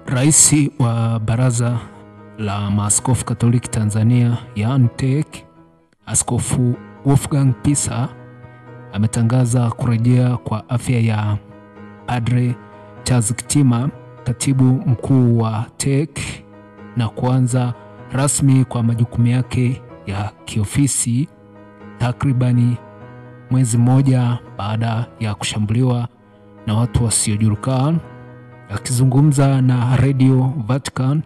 Rais wa Baraza la Maaskofu Katoliki Tanzania yaani TEC, Askofu Wolfgang Pisa ametangaza kurejea kwa afya ya Padre Charles Kitima, katibu mkuu wa TEC, na kuanza rasmi kwa majukumu yake ya kiofisi takribani mwezi mmoja baada ya kushambuliwa na watu wasiojulikana. Akizungumza na Radio Vatican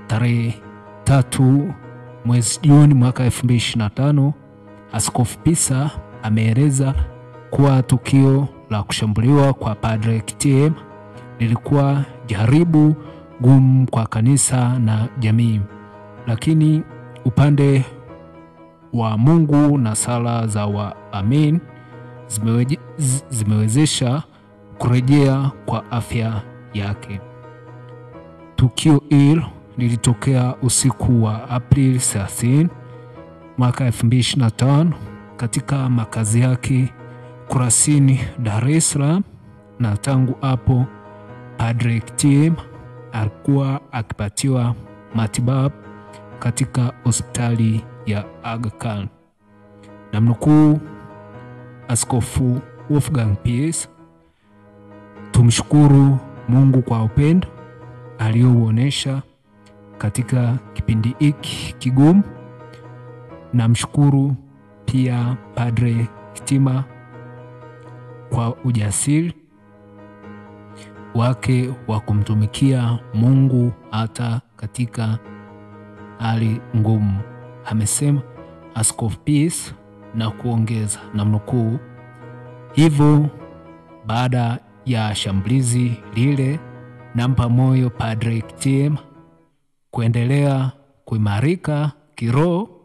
tarehe 3 mwezi Juni mwaka 2025, Askofu Pisa ameeleza kuwa tukio la kushambuliwa kwa Padre Kitima lilikuwa jaribu gumu kwa kanisa na jamii, lakini upande wa Mungu na sala za waamini zimewezesha kurejea kwa afya yake. Tukio hilo lilitokea usiku wa Aprili 30 mwaka 2025 katika makazi yake Kurasini, Dar es Salaam, na tangu hapo Padre Kitima alikuwa akipatiwa matibabu katika hospitali ya Aga Khan. Namnukuu Askofu Wolfgang Pisa: "Tumshukuru Mungu kwa upendo aliouonesha katika kipindi hiki kigumu. Namshukuru pia Padre Kitima kwa ujasiri wake wa kumtumikia Mungu hata katika hali ngumu," amesema Askofu Pisa, na kuongeza namnukuu, "Hivyo baada ya shambulizi lile, nampa moyo Padre Kitima kuendelea kuimarika kiroho,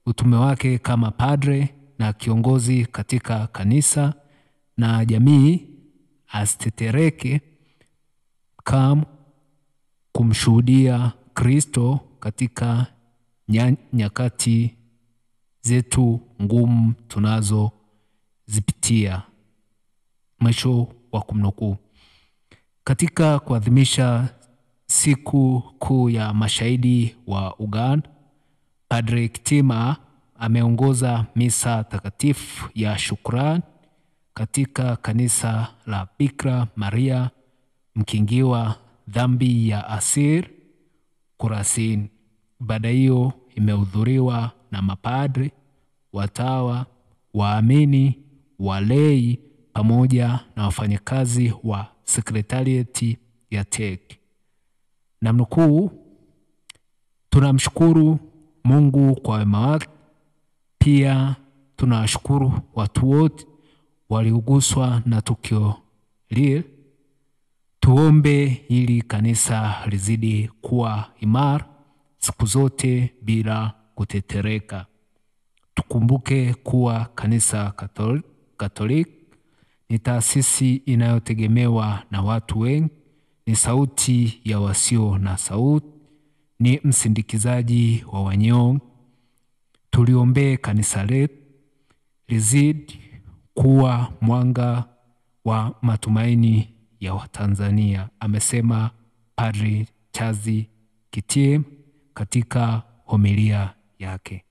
utume wake kama padre na kiongozi katika kanisa na jamii, asitetereke kama kumshuhudia Kristo katika nyakati zetu ngumu tunazozipitia." Mwisho wa kumnukuu. Katika kuadhimisha siku kuu ya mashahidi wa Uganda, Padre Kitima ameongoza misa takatifu ya shukrani katika kanisa la Bikira Maria Mkingiwa dhambi ya asiri Kurasini. Ibada hiyo imehudhuriwa na mapadre, watawa, waamini, walei pamoja na wafanyakazi wa sekretarieti ya TEC. Namnukuu, "Tunamshukuru Mungu kwa wema wake. Pia tunawashukuru watu wote walioguswa na tukio lile. Tuombe ili kanisa lizidi kuwa imara siku zote bila kutetereka. Tukumbuke kuwa kanisa Katoliki ni taasisi inayotegemewa na watu wengi, ni sauti ya wasio na sauti, ni msindikizaji wa wanyonge. Tuliombee kanisa letu lizidi kuwa mwanga wa matumaini ya Watanzania," amesema Padre Charles Kitima katika homilia yake.